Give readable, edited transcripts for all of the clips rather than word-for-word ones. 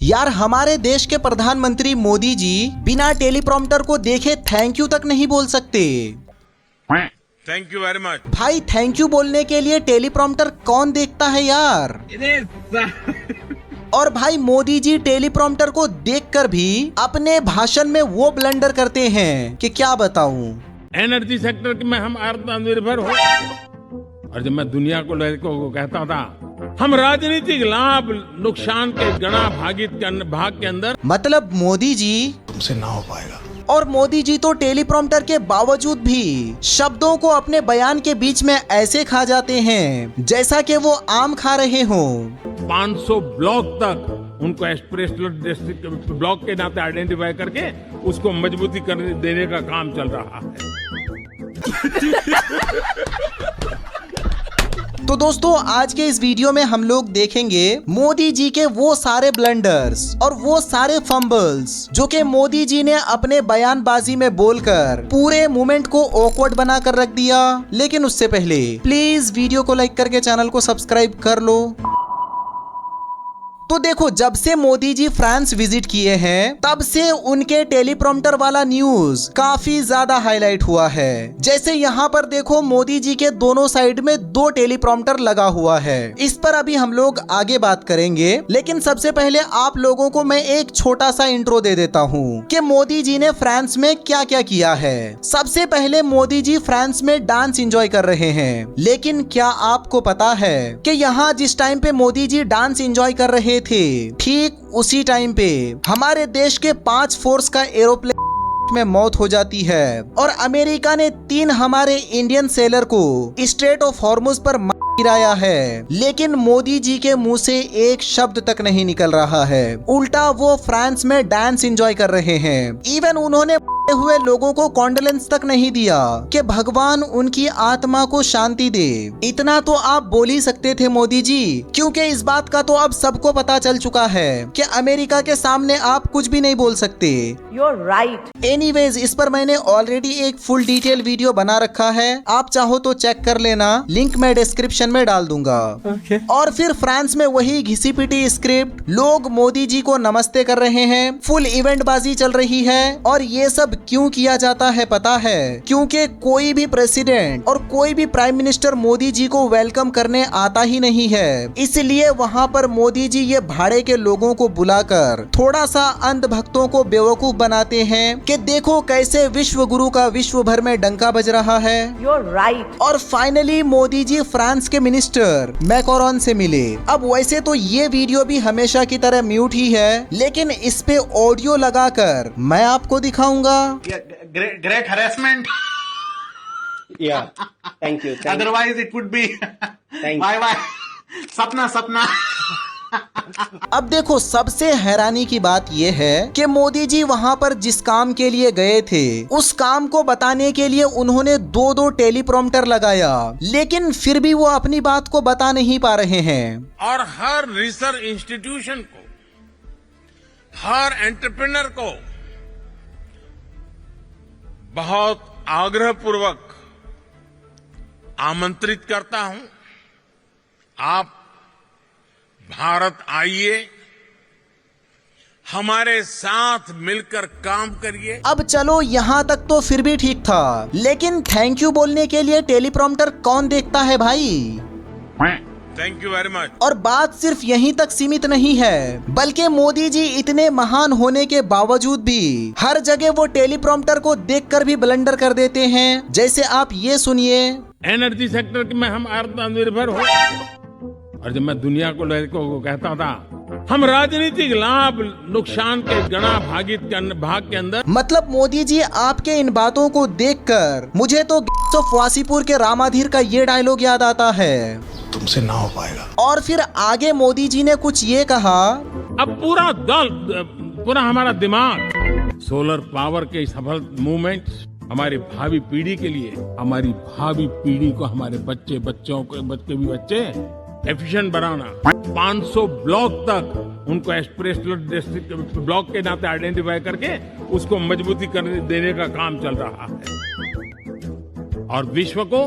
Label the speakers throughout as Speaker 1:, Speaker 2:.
Speaker 1: यार हमारे देश के प्रधानमंत्री मोदी जी बिना टेलीप्रॉम्प्टर को देखे थैंक यू तक नहीं बोल सकते।
Speaker 2: Thank you very much.
Speaker 1: भाई थैंक यू बोलने के लिए टेलीप्रॉम्प्टर कौन देखता है यार। और भाई मोदी जी टेलीप्रॉम्प्टर को देखकर भी अपने भाषण में वो ब्लंडर करते हैं कि क्या बताऊं।
Speaker 2: एनर्जी सेक्टर में हम आत्मनिर्भर हो, और जब मैं दुनिया को कहता था हम राजनीतिक लाभ नुकसान के गणा भाग के अंदर,
Speaker 1: मतलब मोदी जी
Speaker 3: तुमसे ना हो पाएगा।
Speaker 1: और मोदी जी तो टेलीप्रॉम्प्टर के बावजूद भी शब्दों को अपने बयान के बीच में ऐसे खा जाते हैं जैसा कि वो आम खा रहे हों।
Speaker 2: 500 ब्लॉक तक उनको एक्सप्रेशनल डिस्ट्रिक्ट ब्लॉक के नाते आइडेंटिफाई करके उसको मजबूती करने देने का काम चल रहा है।
Speaker 1: तो दोस्तों आज के इस वीडियो में हम लोग देखेंगे मोदी जी के वो सारे ब्लंडर्स और वो सारे फंबल्स जो कि मोदी जी ने अपने बयानबाजी में बोलकर पूरे मूवमेंट को ऑकवर्ड बना कर रख दिया। लेकिन उससे पहले प्लीज वीडियो को लाइक करके चैनल को सब्सक्राइब कर लो। तो देखो जब से मोदी जी फ्रांस विजिट किए हैं तब से उनके टेलीप्रॉम्प्टर वाला न्यूज काफी ज्यादा हाईलाइट हुआ है। जैसे यहाँ पर देखो मोदी जी के दोनों साइड में 2 टेलीप्रॉम्प्टर लगा हुआ है। इस पर अभी हम लोग आगे बात करेंगे, लेकिन सबसे पहले आप लोगों को मैं एक छोटा सा इंट्रो दे देता हूँ कि मोदी जी ने फ्रांस में क्या क्या किया है। सबसे पहले मोदी जी फ्रांस में डांस एंजॉय कर रहे हैं, लेकिन क्या आपको पता है कि यहाँ जिस टाइम पे मोदी जी डांस एंजॉय कर रहे थे ठीक उसी टाइम पे हमारे देश के 5 फोर्स का एरोप्लेन में मौत हो जाती है और अमेरिका ने 3 हमारे इंडियन सेलर को स्ट्रेट ऑफ हॉर्मुज पर गिराया है। लेकिन मोदी जी के मुंह से एक शब्द तक नहीं निकल रहा है, उल्टा वो फ्रांस में डांस एंजॉय कर रहे हैं। इवन उन्होंने हुए लोगों को कॉन्डोलेंस तक नहीं दिया कि भगवान उनकी आत्मा को शांति दे। इतना तो आप बोल ही सकते थे मोदी जी, क्योंकि इस बात का तो अब सबको पता चल चुका है कि अमेरिका के सामने आप कुछ भी नहीं बोल सकते।
Speaker 4: You're right.
Speaker 1: एनीवेज इस पर मैंने ऑलरेडी एक फुल डिटेल वीडियो बना रखा है, आप चाहो तो चेक कर लेना, लिंक मैं डिस्क्रिप्शन में डाल दूंगा। और फिर फ्रांस में वही घिसी पिटी स्क्रिप्ट, लोग मोदी जी को नमस्ते कर रहे हैं, फुल इवेंट बाजी चल रही है। और ये सब क्यों किया जाता है पता है? क्योंकि कोई भी प्रेसिडेंट और कोई भी प्राइम मिनिस्टर मोदी जी को वेलकम करने आता ही नहीं है। इसलिए वहाँ पर मोदी जी ये भाड़े के लोगों को बुलाकर थोड़ा सा अंधभक्तों को बेवकूफ बनाते हैं कि देखो कैसे विश्व गुरु का विश्व भर में डंका बज रहा है।
Speaker 4: You're right.
Speaker 1: और फाइनली मोदी जी फ्रांस के मिनिस्टर मैक्रोन से मिले। अब वैसे तो ये वीडियो भी हमेशा की तरह म्यूट ही है, लेकिन इस पे ऑडियो लगाकर मैं आपको दिखाऊंगा।
Speaker 5: Great harassment.
Speaker 6: Yeah, thank you.
Speaker 5: Otherwise, it would be
Speaker 6: Thank
Speaker 5: bye bye. सपना
Speaker 1: अब देखो सबसे हैरानी की बात यह है कि मोदी जी वहां पर जिस काम के लिए गए थे उस काम को बताने के लिए उन्होंने 2 टेलीप्रॉम्प्टर लगाया, लेकिन फिर भी वो अपनी बात को बता नहीं पा रहे हैं।
Speaker 2: और हर रिसर्च इंस्टीट्यूशन को, हर एंटरप्रेन्योर को बहुत आग्रहपूर्वक आमंत्रित करता हूं, आप भारत आइए, हमारे साथ मिलकर काम करिए।
Speaker 1: अब चलो यहाँ तक तो फिर भी ठीक था, लेकिन थैंक यू बोलने के लिए टेलीप्रॉम्प्टर कौन देखता है भाई?
Speaker 2: Thank you very much.
Speaker 1: और बात सिर्फ यहीं तक सीमित नहीं है, बल्कि मोदी जी इतने महान होने के बावजूद भी हर जगह वो टेलीप्रॉम्प्टर को देखकर भी ब्लंडर कर देते हैं। जैसे आप ये सुनिए,
Speaker 2: एनर्जी सेक्टर में हम आत्मनिर्भर हो, और जब मैं दुनिया को कहता था हम राजनीतिक लाभ नुकसान के गणा भाग के अंदर,
Speaker 1: मतलब मोदी जी आपके इन बातों को देखकर मुझे तो वासीपुर के रामाधीर का ये डायलॉग याद आता है,
Speaker 3: तुमसे ना हो पाएगा।
Speaker 1: और फिर आगे मोदी जी ने कुछ ये कहा,
Speaker 2: अब पूरा हमारा दिमाग सोलर पावर के सफल मूवमेंट हमारी भावी पीढ़ी के लिए, हमारी भावी पीढ़ी को, हमारे बच्चे एफिशिएंट बनाना, 500 ब्लॉक तक उनको एक्सप्रेशनल डिस्ट्रिक्ट ब्लॉक के नाते आइडेंटिफाई करके उसको मजबूती करने देने का काम चल रहा है। और विश्व को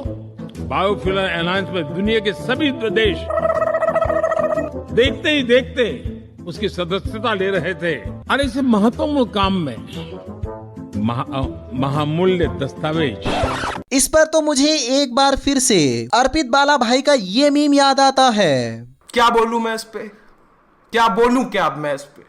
Speaker 2: बायोफ्यूल अलायंस में दुनिया के सभी देश देखते ही देखते उसकी सदस्यता ले रहे थे। और इस महत्वपूर्ण काम में महामूल्य दस्तावेज।
Speaker 1: इस पर तो मुझे एक बार फिर से अर्पित बाला भाई का ये मीम याद आता है।
Speaker 7: क्या बोलूं मैं इस पे, क्या बोलूं क्या अब मैं इस पे,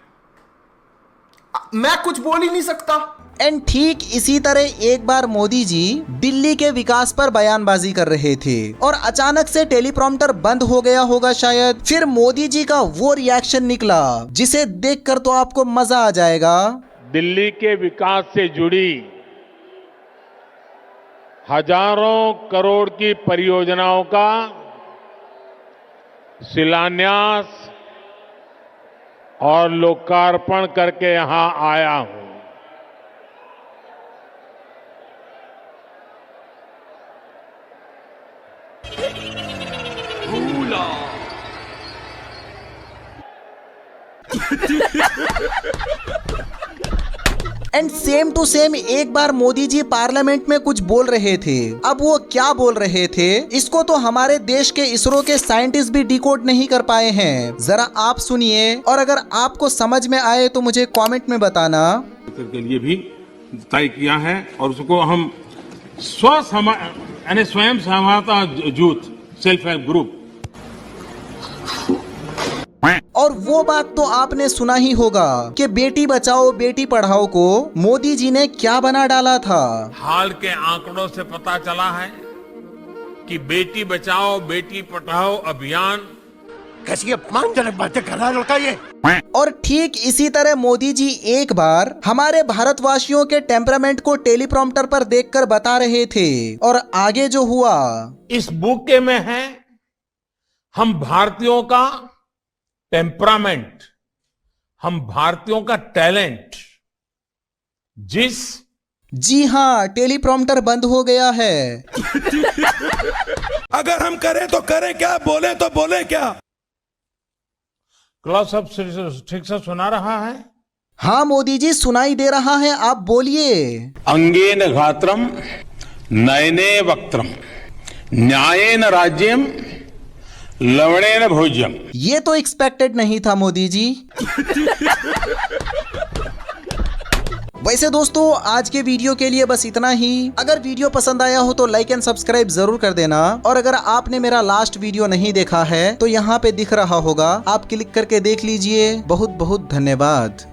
Speaker 7: मैं कुछ बोल ही नहीं सकता।
Speaker 1: एंड ठीक इसी तरह एक बार मोदी जी दिल्ली के विकास पर बयानबाजी कर रहे थे और अचानक से टेलीप्रॉम्प्टर बंद हो गया होगा शायद। फिर मोदी जी का वो रिएक्शन निकला जिसे देखकर तो आपको मजा आ जाएगा।
Speaker 2: दिल्ली के विकास से जुड़ी हजारों करोड़ की परियोजनाओं का शिलान्यास और लोकार्पण करके यहां आया हूं।
Speaker 1: एंड सेम टू सेम एक बार मोदी जी पार्लियामेंट में कुछ बोल रहे थे। अब वो क्या बोल रहे थे इसको तो हमारे देश के इसरो के साइंटिस्ट भी डिकोड नहीं कर पाए हैं। जरा आप सुनिए और अगर आपको समझ में आए तो मुझे कमेंट में बताना।
Speaker 2: के लिए भी तय किया है और उसको हम स्वयं सहायता जूथ सेल्फ हेल्प ग्रुप।
Speaker 1: और वो बात तो आपने सुना ही होगा कि बेटी बचाओ बेटी पढ़ाओ को मोदी जी ने क्या बना डाला था।
Speaker 2: हाल के आंकड़ों से पता चला है कि बेटी बचाओ बेटी पढ़ाओ अभियान
Speaker 3: कैसी अपमानजनक बातें कर रहा है लड़का ये।
Speaker 1: और ठीक इसी तरह मोदी जी एक बार हमारे भारतवासियों के टेम्परामेंट को टेलीप्रॉम्प्टर पर देखकर बता रहे थे और आगे जो हुआ
Speaker 2: इस बुक में है। हम भारतीयों का टेम्परामेंट, हम भारतीयों का टैलेंट,
Speaker 1: जी हाँ टेलीप्रॉम्प्टर बंद हो गया है।
Speaker 3: अगर हम करें तो करें क्या, बोले तो बोले क्या।
Speaker 2: क्लास अब ठीक से सुना रहा है?
Speaker 1: हाँ मोदी जी सुनाई दे रहा है, आप बोलिए।
Speaker 8: अंगेन गात्रम नयने वक्त्रम न्यायेन राज्यम लवणेन भोज्यम।
Speaker 1: ये तो एक्सपेक्टेड नहीं था मोदी जी। वैसे दोस्तों आज के वीडियो के लिए बस इतना ही। अगर वीडियो पसंद आया हो तो लाइक एंड सब्सक्राइब जरूर कर देना और अगर आपने मेरा लास्ट वीडियो नहीं देखा है तो यहाँ पे दिख रहा होगा, आप क्लिक करके देख लीजिए। बहुत बहुत धन्यवाद।